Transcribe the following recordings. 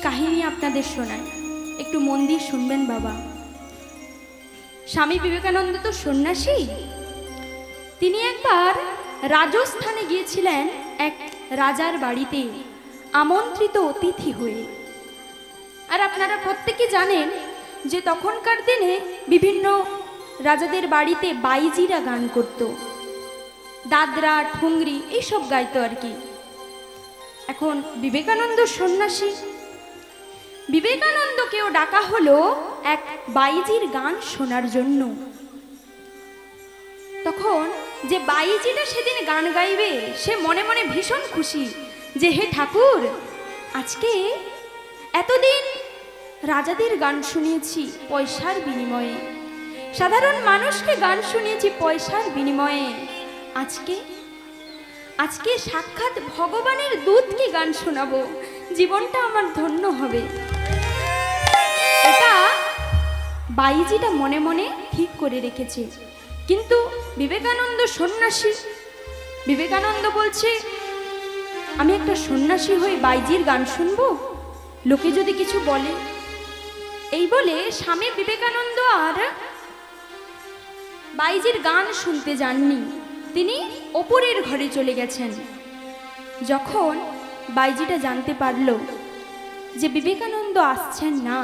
কাহিনী আপনাদের শোনাই, একটু মন দিয়ে শুনবেন বাবা। স্বামী বিবেকানন্দ তো সন্ন্যাসী। তিনি একবার রাজস্থানে গিয়েছিলেন এক রাজার বাড়িতে আমন্ত্রিত অতিথি হয়ে। আর আপনারা প্রত্যেকে জানেন যে তখনকার দিনে বিভিন্ন রাজাদের বাড়িতে বাইজিরা গান করত, দাদরা ঠুংরি এইসব গাইতো আর কি। এখন বিবেকানন্দ সন্ন্যাসী, বিবেকানন্দকেও ডাকা হলো এক বাইজির গান শোনার জন্য। তখন যে বাইজিটা সেদিন গান গাইবে সে মনে মনে ভীষণ খুশি যে হে ঠাকুর, আজকে এতদিন রাজাদের গান শুনিয়েছি পয়সার বিনিময়ে, সাধারণ মানুষকে গান শুনিয়েছি পয়সার বিনিময়ে, আজকে সাক্ষাৎ ভগবানের দূতকে গান শোনাবো, জীবনটা আমার ধন্য হবে। এটা বাইজিটা মনে মনে ঠিক করে রেখেছে। কিন্তু বিবেকানন্দ সন্ন্যাসী, বিবেকানন্দ বলছে আমি একটা সন্ন্যাসী হয়ে বাইজির গান শুনবো, লোকে যদি কিছু বলে। এই বলে স্বামী বিবেকানন্দ আর বাইজির গান শুনতে যাননি, তিনি ওপরের ঘরে চলে গেছেন। যখন বাইজিটা জানতে পারল যে বিবেকানন্দ আসছেন না,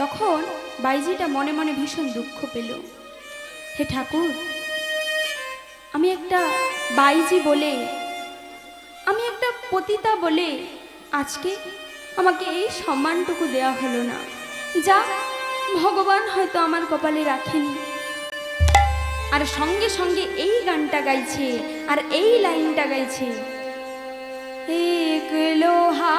তখন বাইজিটা মনে মনে ভীষণ দুঃখ পেল। হে ঠাকুর, আমি একটা বাইজি বলে, আমি একটা পতিতা বলে আজকে আমাকে এই সম্মানটুকু দেয়া হলো না, যা ভগবান হয়তো আমার কপালে রাখেনি। আর সঙ্গে সঙ্গে এই গানটা গাইছে আর এই লাইনটা গাইছে, এক লোহা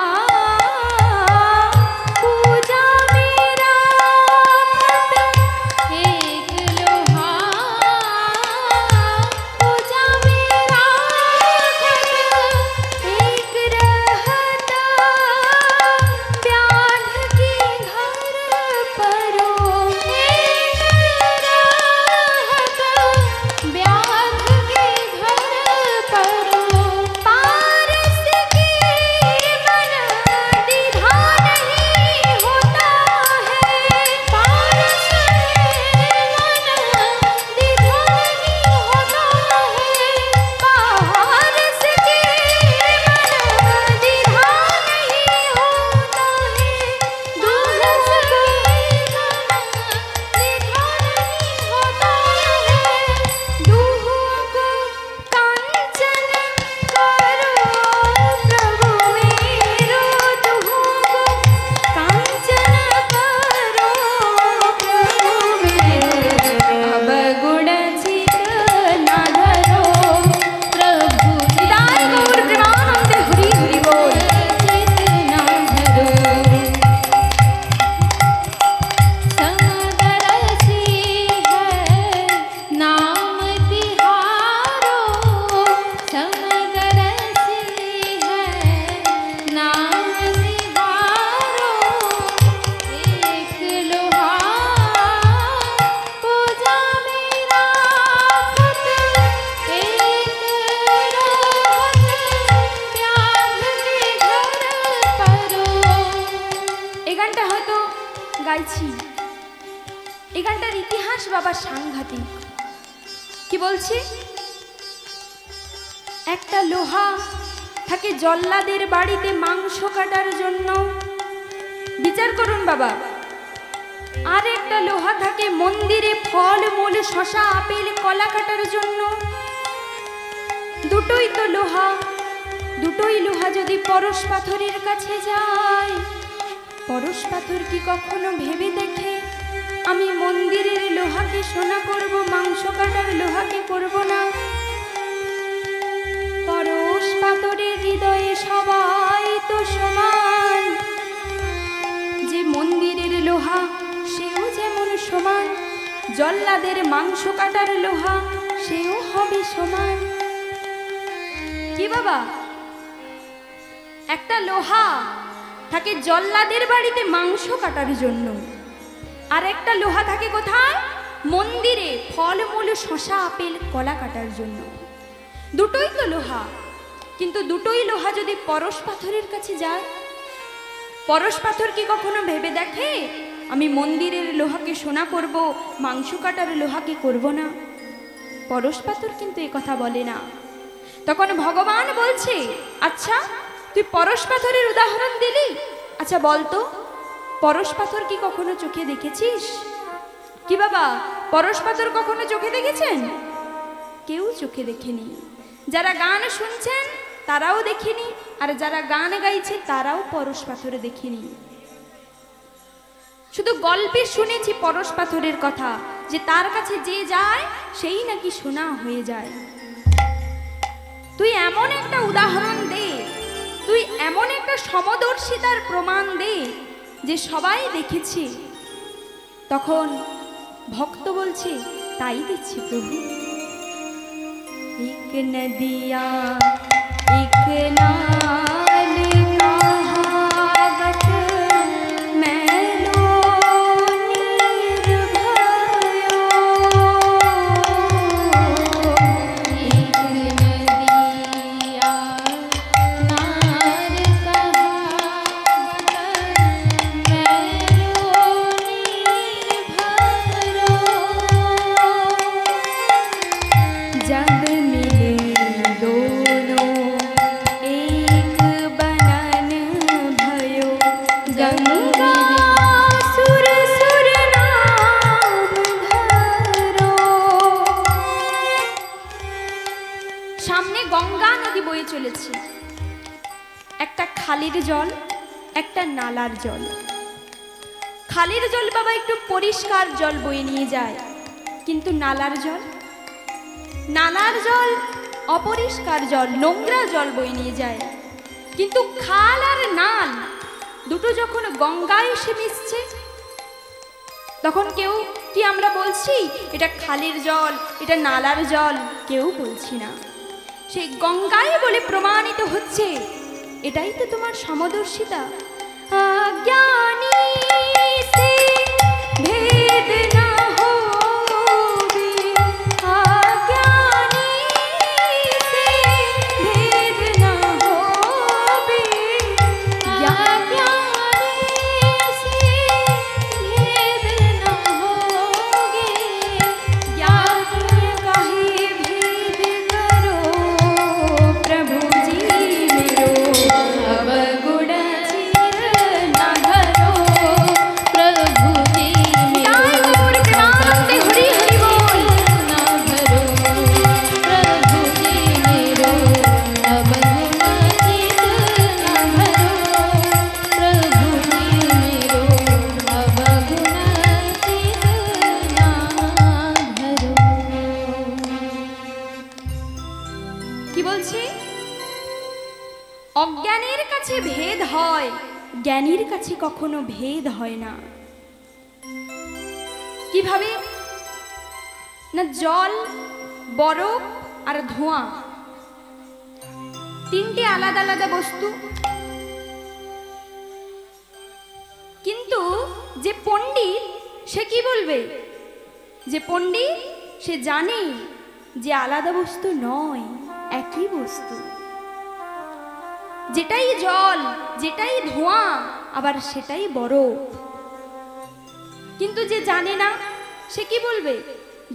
গাইছি, এই গানটার ইতিহাস বাবা সাংঘাতিক। কি বলছি, একটা লোহা থাকে জল্লাদের বাড়িতে মাংস কাটার জন্য, বিচার করুন বাবা। আর একটা লোহা থাকে মন্দিরে ফল মূল শশা আপেল কলা কাটার জন্য। দুটোই তো লোহা, দুটোই লোহা যদি পরশ পাথরের কাছে যায়, পরশ পাথর কি কখনো ভেবে দেখে আমি মন্দিরের লোহাকে সোনা করব, মাংস কাটার লোহাকে করব না? পরশ পাথরের হৃদয়ে সবাই তো সমান, যে মন্দিরের লোহা সেও যেমন সমান, জল্লাদের মাংস কাটার লোহা সেও হবে সমান। কি বাবা, একটা লোহা থাকে জল্লাদের বাড়িতে মাংস কাটার জন্য, আর একটা লোহা থাকে কোথায়? মন্দিরে ফলমূল শশা আপেল কলা কাটার জন্য। দুটোই তো লোহা, কিন্তু দুটোই লোহা যদি পরশ পাথরের কাছে যায় পরশ পাথর কি কখনো ভেবে দেখে আমি মন্দিরের লোহাকে সোনা করব, মাংস কাটার লোহাকে করব না? পরশ পাথর কিন্তু এ কথা বলে না। তখন ভগবান বলছে, আচ্ছা তুই পরশ পাথরের উদাহরণ দিলি, আচ্ছা বলতো পরশ পাথর কি কখনো চোখে দেখেছিস? কি বাবা, পরশ পাথর কখনো চোখে দেখেছেন? কেউ চোখে দেখেনি। যারা গান শুনছেন তারাও দেখেনি, আর যারা গান গাইছে তারাও পরশ পাথরে দেখেনি। শুধু গল্পে শুনেছি পরশ পাথরের কথা, যে তার কাছে যে যায় সেই নাকি সোনা হয়ে যায়। তুই এমন একটা উদাহরণ দে, তুই এমন একটা সমদর্শিতার প্রমাণ দে যে সবাই দেখেছে। তখন ভক্ত বলছে, তাই দিচ্ছি প্রভু। এক নদিয়া এক নাল কহাবত मैलो निर्भयो, एक नदिया नार कहावत मैलो निर्भयो, जब मिले दोनों एक बनन भयो, गंगा सुर सुर नाम धरो। সামনে গঙ্গা নদী বয়ে চলেছে, একটা খালির জল, একটা নালার জল। খালির জল বাবা একটু পরিষ্কার জল বয়ে নিয়ে যায়, কিন্তু নালার জল অপরিষ্কার জল, নোংরা জল বয়ে নিয়ে যায়। কিন্তু খাল আর নাল দুটো যখন গঙ্গায় এসে মিশছে, তখন কেউ কি আমরা বলছি এটা খালের জল, এটা নালার জল? কেউ বলছি না। সেই গঙ্গায় বলে প্রমাণিত হচ্ছে, এটাই তো তোমার সমদর্শিতা। अज्ञानी से भेद न होवे, अज्ञानी से भेद न होवे, ज्ञानी से भेद न होगे, ज्ञानी कहे भेद करो प्रभु जी मेरो, अवगुण অজ্ঞানের কাছে ভেদ হয়, জ্ঞানীর কাছে কখনো ভেদ হয় না। কিভাবে না, জল, বরফ আর ধোঁয়া তিনটি আলাদা আলাদা বস্তু, কিন্তু যে পণ্ডিত সে কি বলবে? যে পণ্ডিত সে জানে যে আলাদা বস্তু নয়, একই বস্তু। যেটাই জল, যেটাই ধোঁয়া, আবার সেটাই বরফ। কিন্তু যে জানে না সে কি বলবে?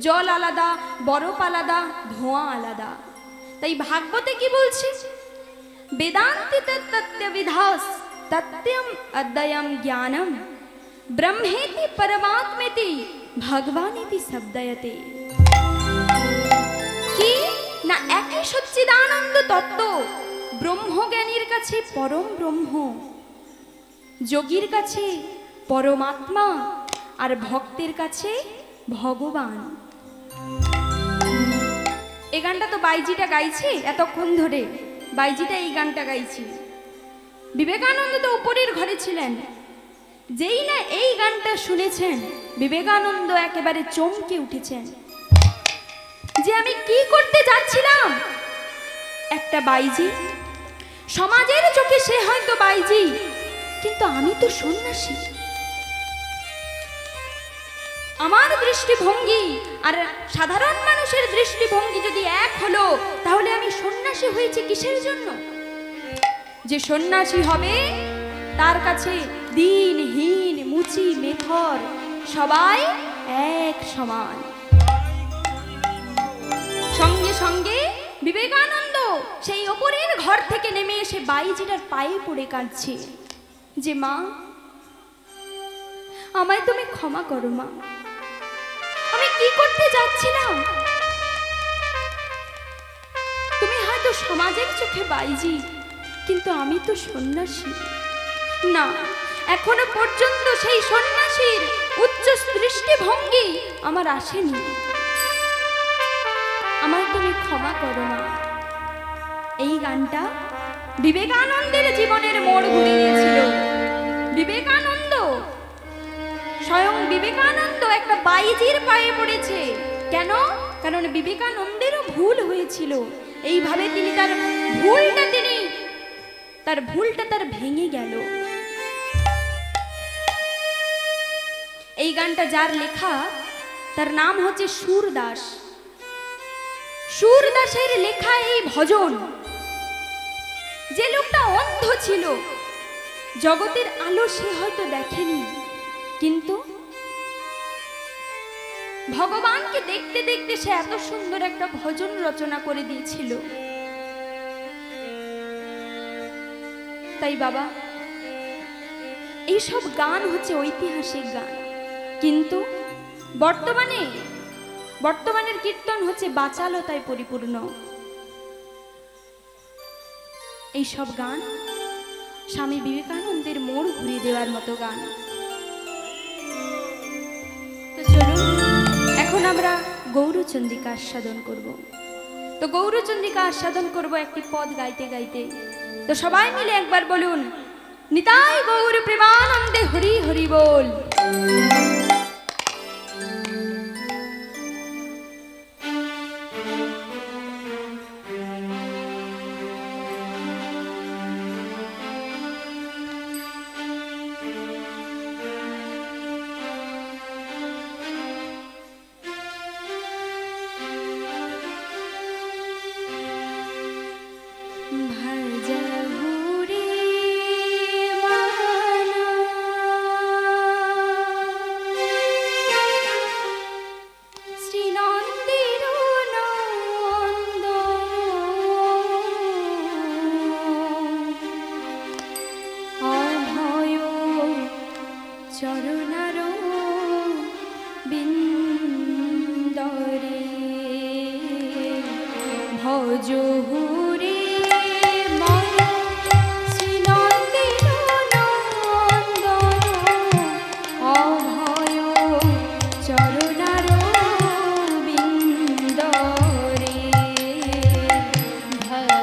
জল আলাদা, বরফ আলাদা, ধোঁয়া আলাদা। তাই ভাগবতে কি বলছে? বেদান্তি তত্ত্ববিধাস তত্ত্বম অদ্বয়ম জ্ঞানম ব্রহ্মেতি পরমাত্মেতি ভগবানেতি শব্দয়তে। কি না, একই সচ্চিদানন্দ তত্ত্ব ব্রহ্মজ্ঞানীর কাছে পরম ব্রহ্ম, যোগীর কাছে পরমাত্মা, আর ভক্তের কাছে ভগবান। এই গানটা তো বাইজিটা গাইছে এতক্ষণ ধরে, বাইজিটা এই গানটা গাইছি। বিবেকানন্দ তো উপরের ঘরে ছিলেন, যেই না এই গানটা শুনেছেন বিবেকানন্দ একেবারে চমকে উঠেছেন যে আমি কি করতে যাচ্ছিলাম। একটা বাইজি, সমাজের চোখে সে হয়তো বাইজি, কিন্তু আমি তো সন্ন্যাসী। আমার দৃষ্টিভঙ্গি আর সাধারণ মানুষের দৃষ্টিভঙ্গি যদি এক হলো, তাহলে আমি সন্ন্যাসী হয়েছি কিসের জন্য? যে সন্ন্যাসী হবে তার কাছে দিনহীন মুচি মেথর সবাই এক সমান। সঙ্গে সঙ্গে বিবেকানন্দ সেই ওপরের ঘর থেকে নেমে এসে বাইজিটার পায়ে পড়ে কাঁদছে যে মা, আমায় তুমি ক্ষমা করো মা, আমি কি করতে যাচ্ছিলাম। তুমি হয়তো সমাজের চোখে বাইজি, কিন্তু আমি তো সন্ন্যাসী না। এখনো পর্যন্ত সেই সন্ন্যাসীর উচ্চ দৃষ্টিভঙ্গি আমার আসেনি, আমায় তুমি ক্ষমা করো না। এই গানটা বিবেকানন্দের জীবনের মোড় ঘুরিয়ে দিয়েছিল। বিবেকানন্দ, স্বয়ং বিবেকানন্দ একটা বাইজির পায়ে পড়েছে। কেন? কারণ বিবেকানন্দেরও ভুল হয়েছিল। এইভাবে তিনি তার ভুলটা তার ভেঙে গেল। এই গানটা যার লেখা, তার নাম হচ্ছে সুরদাস। সুরদাসের লেখা এই ভজন। যে লোকটা অন্ধ ছিল, জগতের আলো সে হয়তো দেখেনি, কিন্তু ভগবানকে দেখতে দেখতে সে এত সুন্দর একটা ভজন রচনা করে দিয়েছিল। তাই বাবা, এইসব গান হচ্ছে ঐতিহাসিক গান, কিন্তু বর্তমানের কীর্তন হচ্ছে বাচালতায় পরিপূর্ণ। এইসব গান স্বামী বিবেকানন্দের মোড় ঘুরিয়ে দেওয়ার মতো গান। তো চলুন এখন আমরা গৌরচন্দ্রিকা আস্বাদন করব। তো গৌরচন্দ্রিকা আস্বাদন করব একটি পদ গাইতে গাইতে। তো সবাই মিলে একবার বলুন, নিতাই গৌর প্রেমানন্দে হরি হরি বল। Oh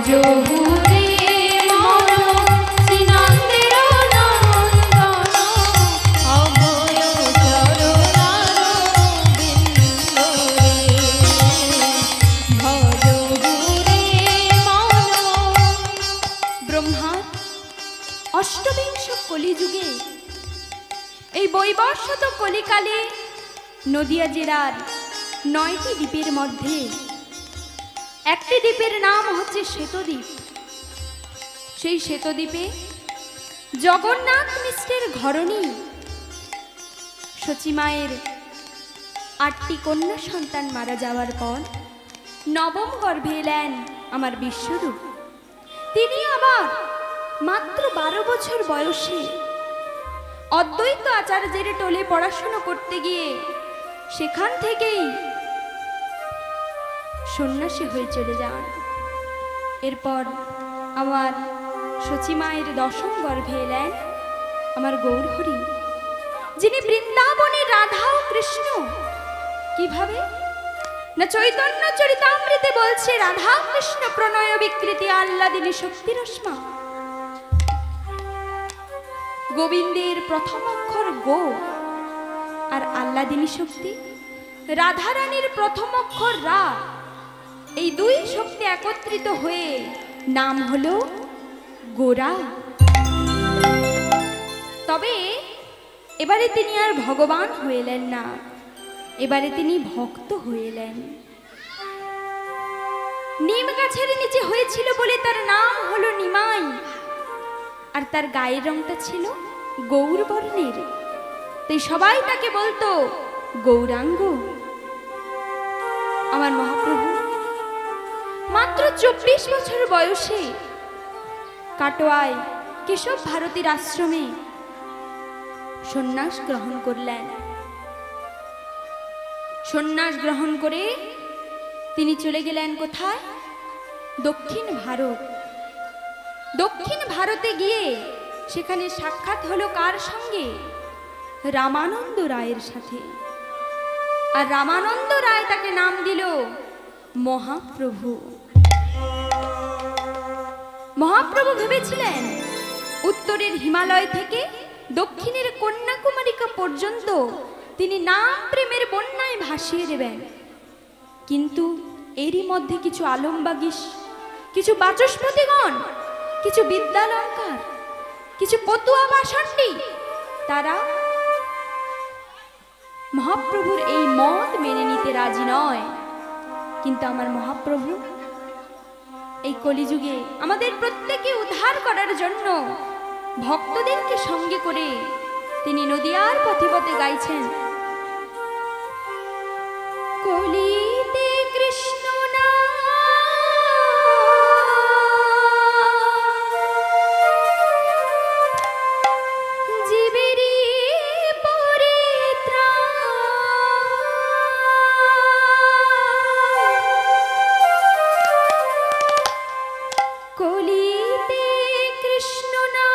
ভজহুরে মন শ্রীনন্দের নন্দন অভয় চরণার বিন্দরে ভজহুরে মন। ব্রহ্মার অষ্টবিংশ কলিযুগে এই বৈবর্ষত কলিকালে নদিয়া জেলার 9টি দ্বীপের মধ্যে একটি দ্বীপের নাম হচ্ছে শ্বেতদ্বীপ। সেই শ্বেতদ্বীপে জগন্নাথ মিশ্রের ঘরণী সচিমায়ের 8টি কন্যা সন্তান মারা যাওয়ার পর নবম গর্ভে এলেন আমার বিশ্বরূপ। তিনি আবার মাত্র 12 বছর বয়সে অদ্বৈত আচার্যের টোলে পড়াশোনা করতে গিয়ে সেখান থেকেই সন্ন্যাসী হয়ে চলে যান। এরপর আমার সচিমায়ের 10ম গর্ভে এলেন আমার গৌরহরি, যিনি বৃন্দাবনের রাধা ও কৃষ্ণ। কিভাবে না, চৈতন্য চরিতামৃতে বলছে রাধা কৃষ্ণ প্রণয় বিকৃতি আহ্লাদিনী শক্তিরস্মা। গোবিন্দের প্রথম অক্ষর গো আর আহ্লাদিনী শক্তি, রাধারানীর প্রথম অক্ষর রা। এই দুই শক্তি একত্রিত হয়ে নাম হলো গোরা। তবে এবারে তিনি আর ভগবান হইলেন না, এবারে তিনি ভক্ত হইলেন। নিম গাছের নিচে হয়েছিল বলে তার নাম হলো নিমাই, আর তার গায়ের রংটা ছিল গৌর বর্ণের, তাই সবাই তাকে বলতো গৌরাঙ্গ। আমার মহাপ্রভু মাত্র 24 বছর বয়সে কাটোয়ায় কেশব ভারতীর আশ্রমে সন্ন্যাস গ্রহণ করলেন। সন্ন্যাস গ্রহণ করে তিনি চলে গেলেন কোথায়? দক্ষিণ ভারত। দক্ষিণ ভারতে গিয়ে সেখানে সাক্ষাৎ হলো কার সঙ্গে? রামানন্দ রায়ের সাথে। আর রামানন্দ রায় তাকে নাম দিল মহাপ্রভু। মহাপ্রভু ভেবেছিলেন উত্তরের হিমালয় থেকে দক্ষিণের কন্যাকুমারিকা পর্যন্ত তিনি নাম প্রেমের বন্যায় ভাসিয়ে দেবেন। কিন্তু এরই মধ্যে কিছু আলমবাগিস, কিছু বাচস্পতিগণ, কিছু বিদ্যালঙ্কার, কিছু পতুয়া বাসন্ডী, তারা মহাপ্রভুর এই মত মেনে নিতে রাজি নয়। কিন্তু আমার মহাপ্রভু এই কলিযুগে আমাদের প্রত্যেককে উদ্ধার করার জন্য ভক্তদেরকে সঙ্গে করে তিনি নদিয়ার পথে পথে গাইছেন, কলিতে কৃষ্ণ না জীবেরি পরিত্রাণ, কলিতে কৃষ্ণ না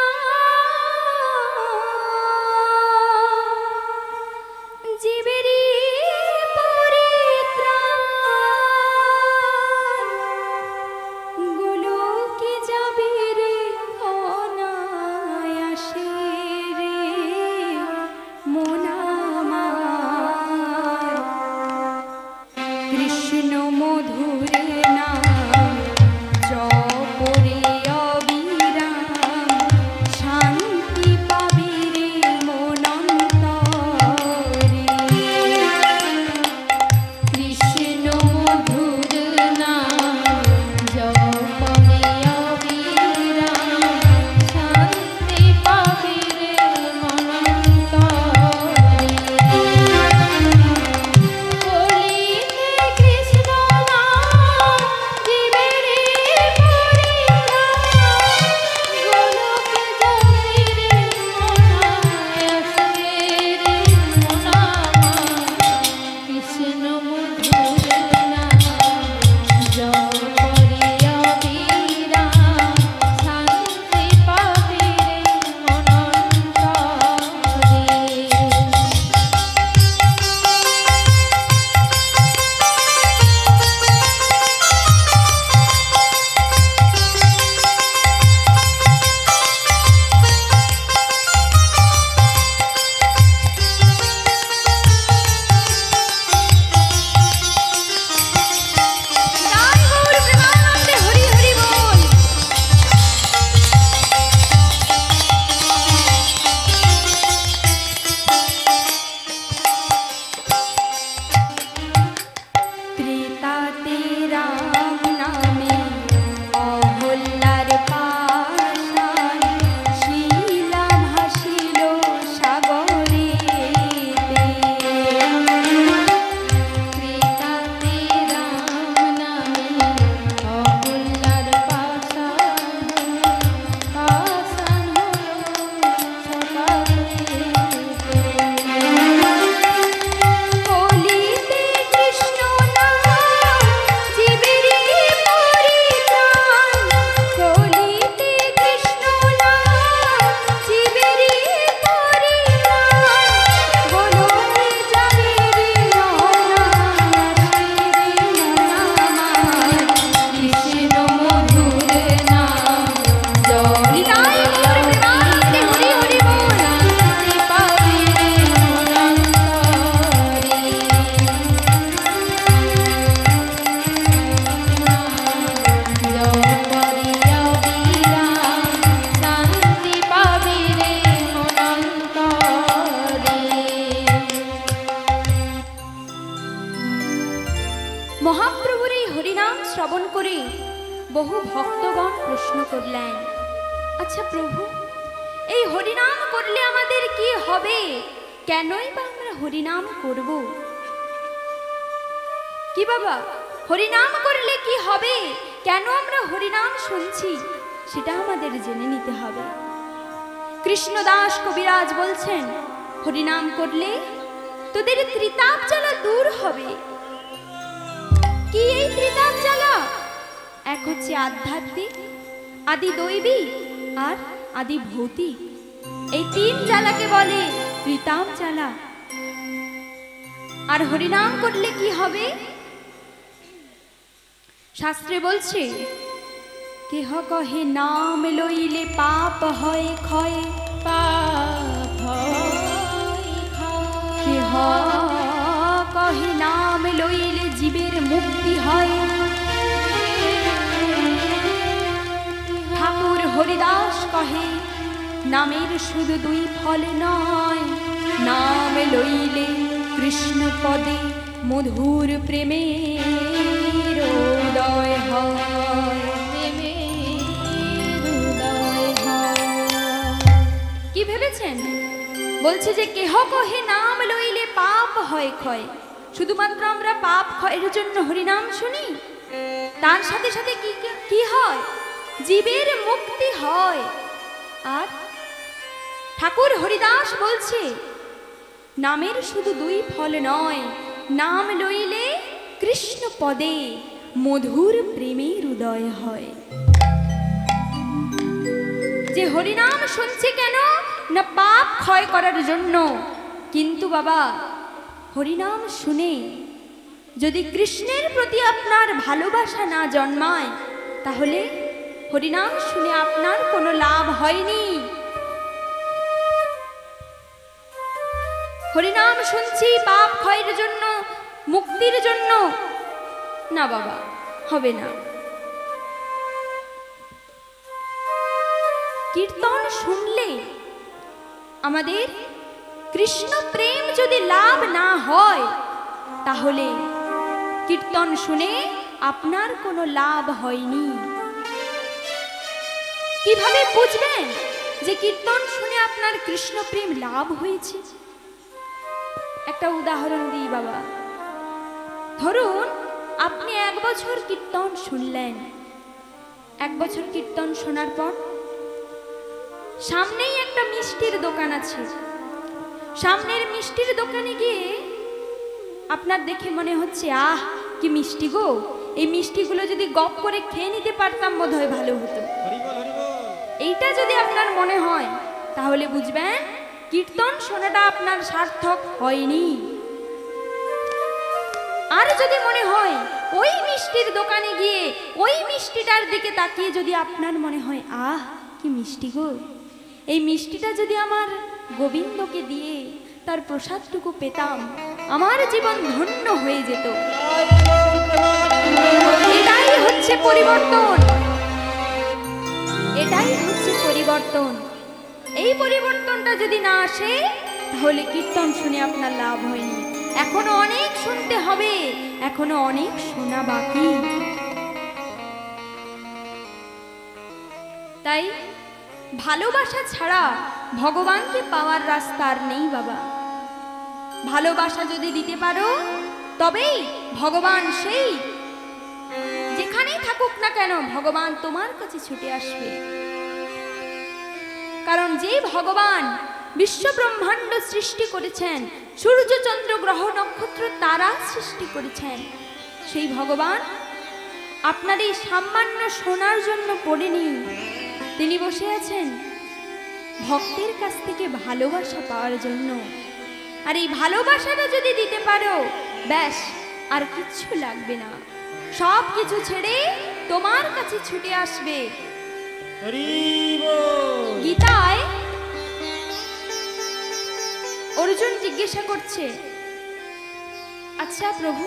মহাপ্রভুর এই হরিনাম শ্রবণ করে বহু ভক্তগণ প্রশ্ন করলেন, আচ্ছা প্রভু, এই হরিনাম করলে আমাদের কি হবে? কেনই বা আমরা হরিনাম করব? কি বাবা, হরিনাম করলে কি হবে? কেন আমরা হরিনাম শুনছি সেটা আমাদের জেনে নিতে হবে। কৃষ্ণদাস কবিরাজ বলছেন, হরিনাম করলে তোদের ত্রিতাপ জ্বালা দূর হবে। কি এই ত্রিতাপ জ্বালা? এক হচ্ছে আধ্যাত্মিক, আদি দৈবিক আর আদি ভৌতিক। এই তিন জ্বালাকে বলে ত্রিতাপ জ্বালা। আর হরিনাম করলে কি হবে? শাস্ত্রে বলছে, কেহ কহে নাম লইলে পাপ হয় ক্ষয়, পাপ কেহ কহে নাম লইলে জীবের মুক্তি হয়। ঠাকুর হরিদাস কহে, নামের শুধু দুই ফল নয়, নাম লইলে কৃষ্ণ পদে মধুর প্রেমের উদয় হয়। কি ভেবেছেন? বলছে যে কেহ কহে নাম লইলে পাপ হয় ক্ষয়। শুধুমাত্র আমরা পাপ ক্ষয়ের জন্য হরিনাম শুনি, তার সাথে সাথে কি হয়? জীবের মুক্তি হয়। আর ঠাকুর হরিদাস বলছে, নামের শুধু দুই ফল নয়, নাম লইলে কৃষ্ণ পদে মধুর প্রেমের উদয় হয়। যে হরিনাম শুনছে কেন? না পাপ ক্ষয় করার জন্য। কিন্তু বাবা, হরিনাম শুনে যদি কৃষ্ণের প্রতি আপনার ভালোবাসা না জন্মায়, তাহলে হরিনাম শুনে আপনার কোনো লাভ হয়নি। হরিনাম শুনছি পাপ ক্ষয়ের জন্য, মুক্তির জন্য, না বাবা, হবে না। কীর্তন শুনলে আমাদের কৃষ্ণ প্রেম যদি লাভ না হয়, তাহলে কীর্তন শুনে আপনার কোনো লাভ হয়নি। কিভাবে বুঝবেন যে কীর্তন শুনে আপনার কৃষ্ণ প্রেম লাভ হয়েছে? একটা উদাহরণ দিই বাবা। ধরুন আপনি 1 বছর কীর্তন শুনলেন। 1 বছর কীর্তন শোনার পর সামনেই একটা মিষ্টির দোকান আছে। সামনের মিষ্টির দোকানে গিয়ে আপনার দেখে মনে হচ্ছে, আহ কি মিষ্টি গো, এই মিষ্টিগুলো যদি গপ করে খেয়ে নিতে পারতাম বোধহয় ভালো হতো। এইটা যদি আপনার মনে হয়, তাহলে বুঝবেন কীর্তন শোনাটা আপনার সার্থক হয়নি। আর যদি মনে হয় ওই মিষ্টির দোকানে গিয়ে ওই মিষ্টিটার দিকে তাকিয়ে যদি আপনার মনে হয়, আহ কি মিষ্টি গো, এই মিষ্টিটা যদি আমার গোবিন্দকে দিয়ে তার প্রসাদটুকু পেতাম, আমার জীবন ধন্য হয়ে যেত। এটাই হচ্ছে পরিবর্তন, এটাই হচ্ছে পরিবর্তন। এই পরিবর্তনটা যদি না আসে, তাহলে কীর্তন শুনে আপনার লাভ হয়নি। এখনো অনেক শুনতে হবে, এখনো অনেক শোনা বাকি। তাই ভালোবাসা ছাড়া ভগবানকে পাওয়ার রাস্তা আর নেই বাবা। ভালোবাসা যদি দিতে পারো, তবেই ভগবান সেই যেখানেই থাকুক না কেন, ভগবান তোমার কাছে ছুটে আসবে। কারণ যে ভগবান বিশ্ব ব্রহ্মাণ্ড সৃষ্টি করেছেন, সূর্য চন্দ্র গ্রহ নক্ষত্র তারা সৃষ্টি করেছেন, সেই ভগবান আপনার এই সামান্য শোনার জন্য পড়েনি। তিনি বসে আছেন ভক্তের কাছ থেকে ভালোবাসা পাওয়ার জন্য। আর এই ভালোবাসাটা যদি দিতে পারো, ব্যাস আর কিচ্ছু লাগবে না। সব কিছু ছেড়ে তোমার কাছে ছুটে আসবে। গীতায় অর্জুন জিজ্ঞাসা করছে, আচ্ছা প্রভু,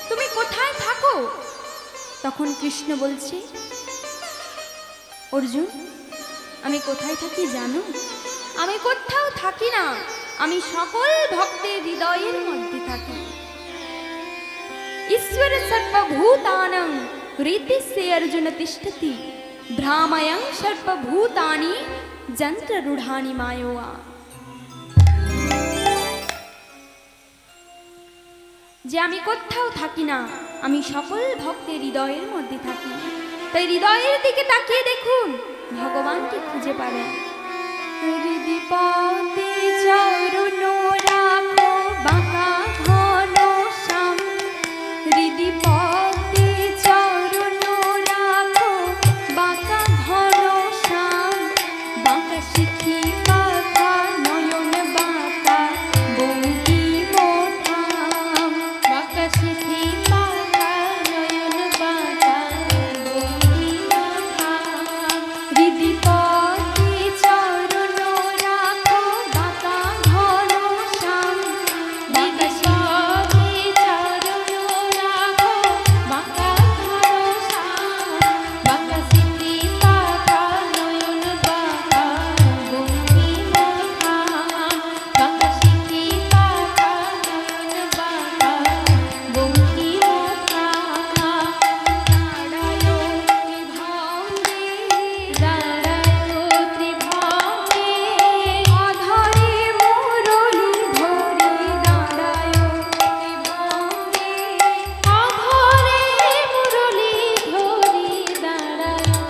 তুমি কোথায় থাকো? তখন কৃষ্ণ বলছে, অর্জুন, আমি কোথায় থাকি জানো? আমি কোথাও থাকি না, আমি সকল ভক্তের হৃদয়ের মধ্যে থাকি। ईश्वर सर्वभूतानां हृदि से अर्जुन तिष्ठति भ्रामयं सर्वभूतानि যন্ত্ররূঢ়ানি মায়োয়া। যে আমি কোথাও থাকি না, আমি সকল ভক্তের হৃদয়ের মধ্যে থাকি। তাই হৃদয়ের দিকে তাকিয়ে দেখুন, ভগবানকে খুঁজে পাবেন। হৃদি পথে চরণ রাখো বাঁকা ঘন শ্যাম, হৃদি পথে চরণ রাখো বাঁকা ঘন শ্যাম, বাঁকা শিখি বাঁকা নয়ন বাঁকা বঙ্কিম ধাম, বাঁকা শিখি বাঁকা নয়ন বাঁকা বঙ্কিম ধাম, হৃদি পথে চরণ রাখো বাঁকা ঘন শ্যাম, বাঁকা পথে চরণ রাখো বাঁকা ঘন শ্যাম, বাঁকা শিখি বাঁকা নয়ন বাঁকা বঙ্কিম ধাম, বাঁকা শিখি বাঁকা নয়ন বাঁকা বঙ্কিম ধাম। দাঁড়ায়ো ত্রিভঙ্গে, অধরে মুরলী ধরি, দাঁড়ায়ো ত্রিভঙ্গে, অধরে মুরলী ধরি, দাঁড়ায়ো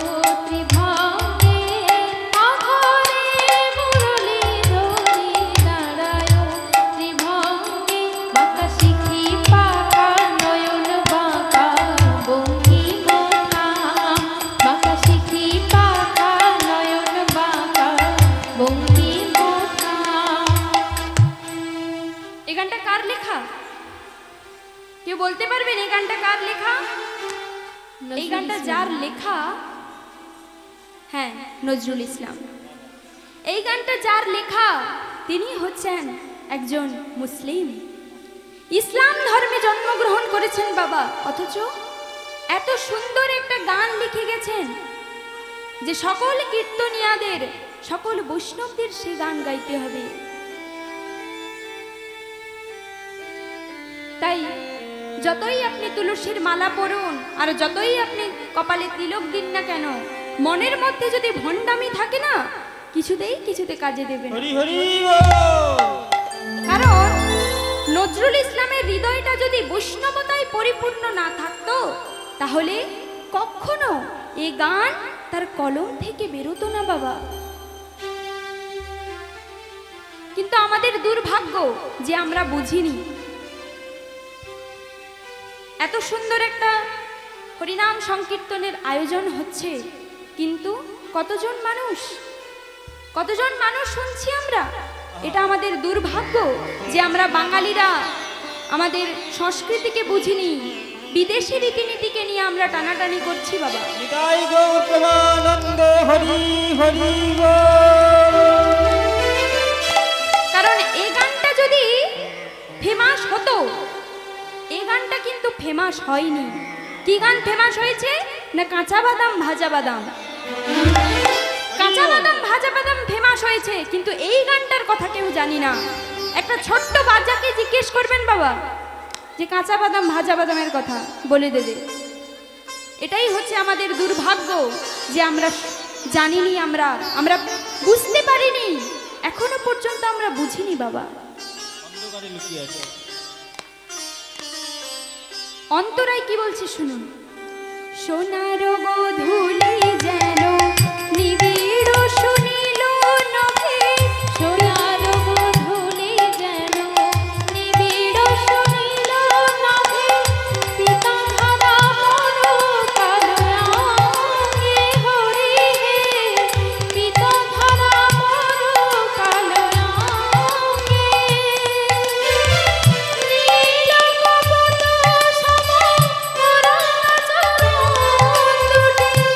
ত্রিভঙ্গে, অধরে মুরলী ধরি, দাঁড়ায়ো ত্রিভঙ্গে, বাঁকা শিখি বাঁকা নয়ন বাঁকা বঙ্কিম ধাম, বাঁকা শিখি বাঁকা নয়ন বাঁকা বঙ্কিম ধাম। এই গানটা কার লেখা? কেউ বলতে পারবেন এই গানটা কার লেখা? এই গানটা যার লেখা, হ্যাঁ, নজরুল ইসলাম। এই গানটা যার লেখা তিনি হচ্ছেন একজন মুসলিম, ইসলাম ধর্মে জন্মগ্রহণ করেছেন বাবা, অথচ এত সুন্দর একটা গান লিখে গেছেন যে সকল কীর্তনিয়াদের, সকল বৈষ্ণবদের সে গান গাইতে হবে। তাই যতই আপনি তুলসীর মালা পরুন আর যতই আপনি কপালে তিলক দিন না কেন, মনের মধ্যে যদি ভণ্ডামি থাকে না, কিছুতে কাজে দেবে না। হরি হরি বল। কারণ নজরুল ইসলামের হৃদয়টা যদি বৈষ্ণবতায় পরিপূর্ণ না থাকতো, তাহলে কখনো এই গান তার কলম থেকে বেরোতো না বাবা। কিন্তু আমাদের দুর্ভাগ্য যে আমরা বুঝিনি। এত সুন্দর একটা হরিনাম সংকীর্তনের আয়োজন হচ্ছে, কিন্তু কতজন মানুষ শুনছি আমরা। এটা আমাদের দুর্ভাগ্য যে আমরা বাঙালিরা আমাদের সংস্কৃতিকে বুঝিনি, বিদেশি রীতিনীতিকে নিয়ে আমরা টানাটানি করছি বাবা। নিতাই গৌর প্রেমানন্দে হরি হরি বল। কারণ এই গানটা যদি ফেমাস হতো, এই গানটা কিন্তু ফেমাস হয়নি। কি গান ফেমাস হয়েছে না? কাঁচা বাদাম ভাজা বাদাম। কাঁচা বাদাম ভাজা বাদাম ফেমাস হয়েছে, কিন্তু এই গানটার কথা কেউ জানি না। একটা ছোট্ট বাচ্চাকে জিজ্ঞেস করবেন বাবা যে কাঁচা বাদাম ভাজা বাদামের কথা, বলে দেবে। এটাই হচ্ছে আমাদের দুর্ভাগ্য যে আমরা জানিনি, আমরা বুঝতে পারিনি, এখনো পর্যন্ত আমরা বুঝিনি বাবা। অন্ধকারে লুকিয়ে আছে। অন্তরায় কি বলছে শুনুন। সোনার গোধূলি যেন নিবিড় শুনিল নভে, সোনার গোধূলি যেন নিবিড় শুনিল নভে, পিতা ধারা মরু কালয়াঙ্গে হরি হে, পিতা ধারা মরু কালয়াঙ্গে, নীল কপট সম করুণা চরণ দুটি,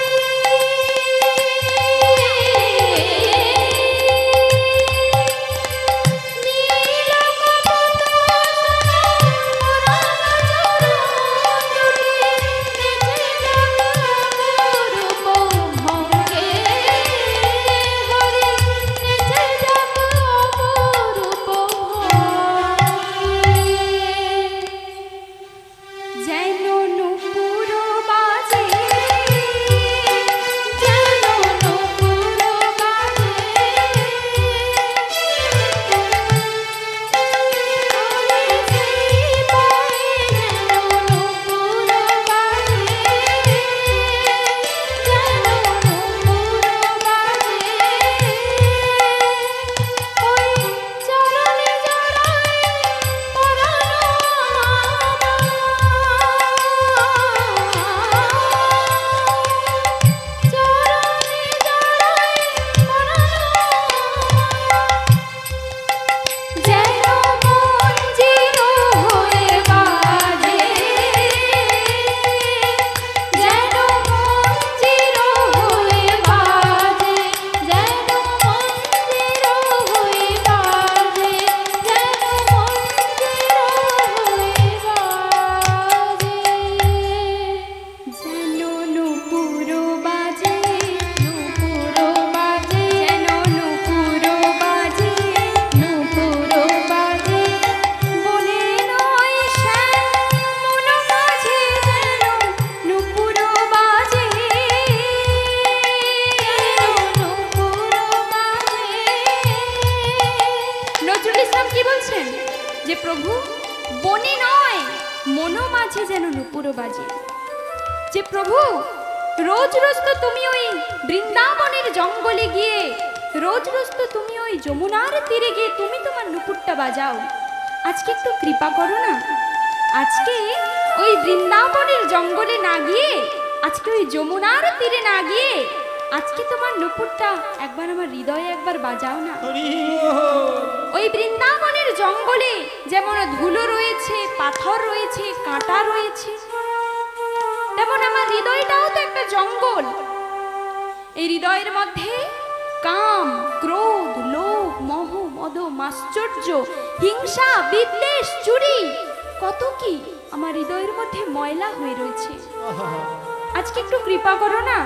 কাছে যেন নুপুরও বাজে, যে প্রভু রোজ রোজ তো তুমি ওই বৃন্দাবনের জঙ্গলে গিয়ে, রোজ রোজ তো তুমি ওই যমুনার তীরে গিয়ে তুমি তোমার নুপুরটা বাজাও, আজকে একটু কৃপা করো না, আজকে ওই বৃন্দাবনের জঙ্গলে না গিয়ে, আজকে ওই যমুনার তীরে না গিয়ে, আজকে তোমার নুপুরটা একবার আমার হৃদয়ে একবার বাজাও না। হরি বল। ওই বৃন্দাবনের জঙ্গলে যেমন ধুলো রয়েছে, পাথর রয়েছে, কাঁটা রয়েছে, তেমন আমার হৃদয়টাও তো একটা জঙ্গল। এই হৃদয়ের মধ্যে কাম, ক্রোধ, লোভ, মোহ, মদ, মাশ্চর্য, হিংসা, বিদ্বেষ, চুরি, কত কি আমার হৃদয়ের মধ্যে ময়লা হয়ে রয়েছে। আজকে একটু কৃপা করো না,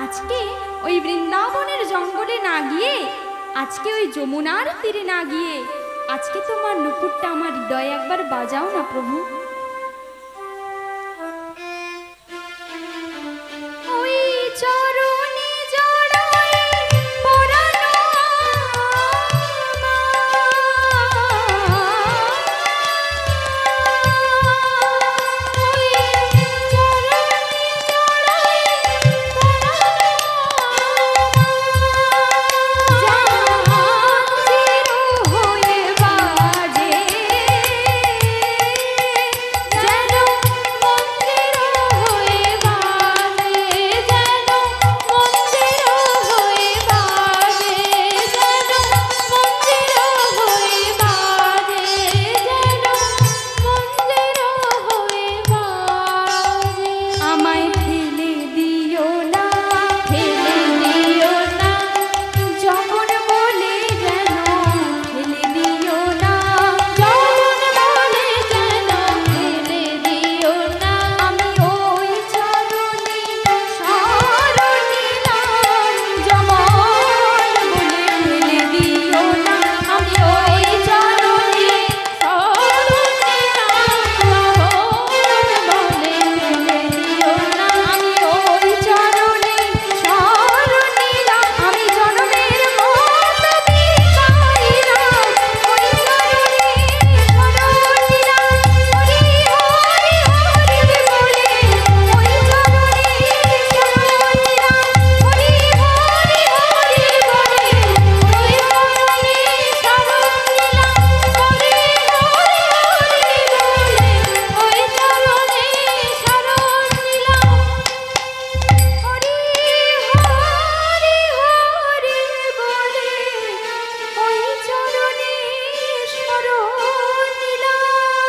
আজকে ওই বৃন্দাবনের জঙ্গলে না গিয়ে, আজকে ওই যমুনার তীরে না গিয়ে, আজকে তোমার নুপুরটা আমার হৃদয়ে একবার বাজাও না প্রভু। ওই চরণে জড়াই পরানো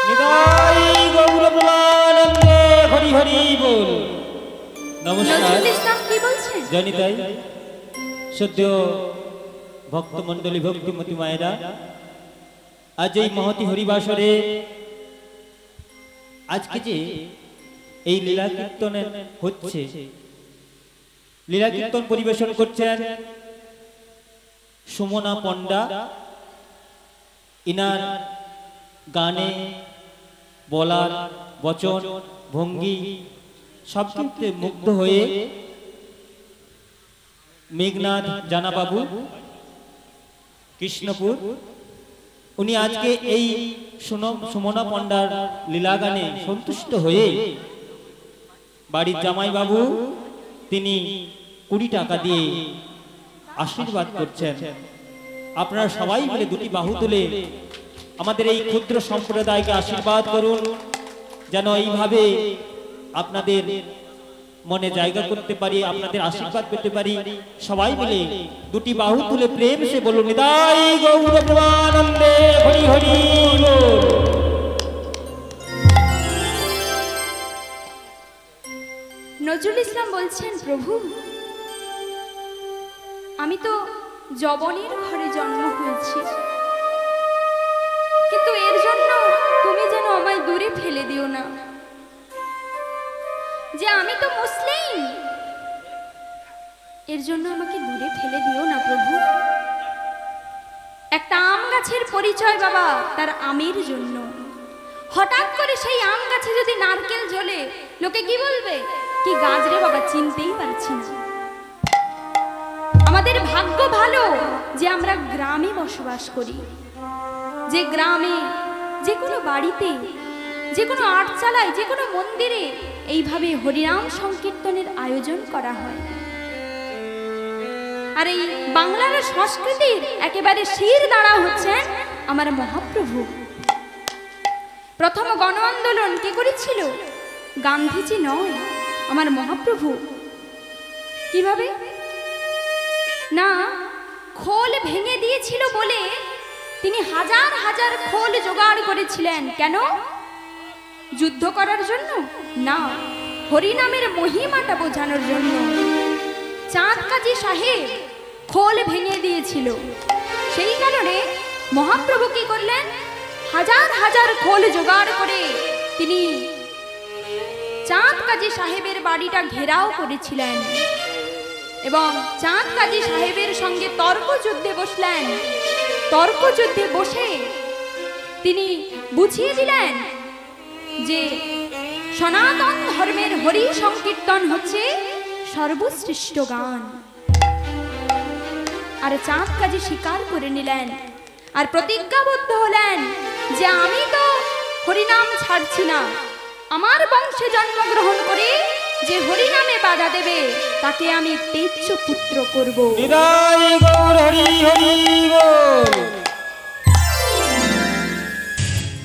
নিতাই গৌর প্রেমানন্দে হরি হরি বল। নমস্কার নজরুল ইসলাম কি বলছেন? জনিতাই সদ্য ভক্তমণ্ডলী, ভক্তিমতী মায়েরা, আজ এই মহতি হরিবাসরে আজকে যে এই লীলা কীর্তন হচ্ছে, লীলা কীর্তন পরিবেশন করছেন সুমনা পণ্ডা। ইনার গানে, বলার বচন, ভঙ্গি সব কিছুতে মুগ্ধ হয়ে মেঘনাথ জানাবাবু, কৃষ্ণপুর, উনি আজকে এই সুমনা পণ্ডার লীলা গানে সন্তুষ্ট হয়ে বাড়ির জামাইবাবু তিনি 20 টাকা দিয়ে আশীর্বাদ করছেন। আপনারা সবাই মিলে দুটি বাহু তুলে আমাদের এই ক্ষুদ্র সম্প্রদায়কে আশীর্বাদ করুন, যেন এইভাবে আপনাদের মনে জায়গা করতে পারি, আপনাদের আশীর্বাদ পেতে পারি। সবাই মিলে দুটি বাহু তুলে প্রেম সে বলুন, নিতাই গৌর প্রেমানন্দে হরি হরি বল। নজরুল ইসলাম বলছেন, প্রভু আমি তো যবনের ঘরে জন্ম হয়েছি, কিন্তু এর জন্য তুমি যেন আমায় দূরে ফেলে দিও না। যে আমি তো মুসলিম, এর জন্য আমাকে দূরে ফেলে দিও না প্রভু। একটা আম গাছের পরিচয় বাবা তার আমের জন্য। হঠাৎ করে সেই আম গাছে যদি নারকেল ঝোলে, লোকে কি বলবে? কি গাছ রে বাবা, চিনতেই পারছি না। আমাদের ভাগ্য ভালো যে আমরা গ্রামে বসবাস করি, যে গ্রামে যে কোনো বাড়িতে যে কোনো আটচালায়, যে কোনো মন্দিরে এইভাবে হরিনাম সংকীর্তনের আয়োজন করা হয়। আর এই বাংলার সংস্কৃতির একেবারে শির দাঁড়া হচ্ছেন আমার মহাপ্রভু। প্রথম গণ আন্দোলন কে করেছিল? গান্ধীজি নয়, আমার মহাপ্রভু। কিভাবে না, খোল ভেঙে দিয়েছিল বলে তিনি হাজার হাজার খোল জোগাড় করেছিলেন। কেন? যুদ্ধ করার জন্য না, হরিনামের মহিমাটা বোঝানোর জন্য। চাঁদ কাজী সাহেব খোল ভেঙে দিয়েছিল, সেই কারণে মহাপ্রভু কি করলেন? হাজার হাজার খোল জোগাড় করে তিনি চাঁদ কাজী সাহেবের বাড়িটা ঘেরাও করেছিলেন এবং চাঁদ কাজী সাহেবের সঙ্গে তর্ক যুদ্ধে বসলেন। তর্ক যুদ্ধে বসে তিনি বুঝিয়ে দিলেন যে সনাতন ধর্মের হরি সংকীর্তন হচ্ছে সর্বশ্রেষ্ঠ গান। আর চাঁদ কাজী স্বীকার করে নিলেন আর প্রতিজ্ঞাবদ্ধ হলেন যে আমি তো হরিনাম ছাড়ছি না, আমার বংশে জন্মগ্রহণ করে যে হরিনামে বাধা দেবে তাকে আমি তেজ্য পুত্র করব।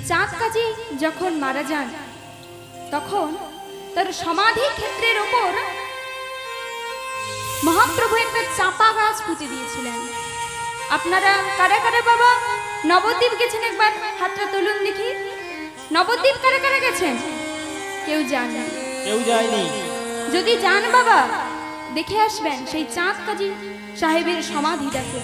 চাঁদ কাজী যখন মারা যান তখন তার সমাধি ক্ষেত্রের ওপর মহাপ্রভু একটা চাপা গাছ পুঁতে দিয়েছিলেন। আপনারা কারা কারা বাবা নবদ্বীপ গেছেন? একবার হাতটা তুলুন দেখি। নবদ্বীপ কারা কারা গেছেন? কেউ যায়নি? কেউ যায়নি। যদি যান বাবা দেখে আসবেন সেই চাঁদ কাজী সাহেবের সমাধিটাকে।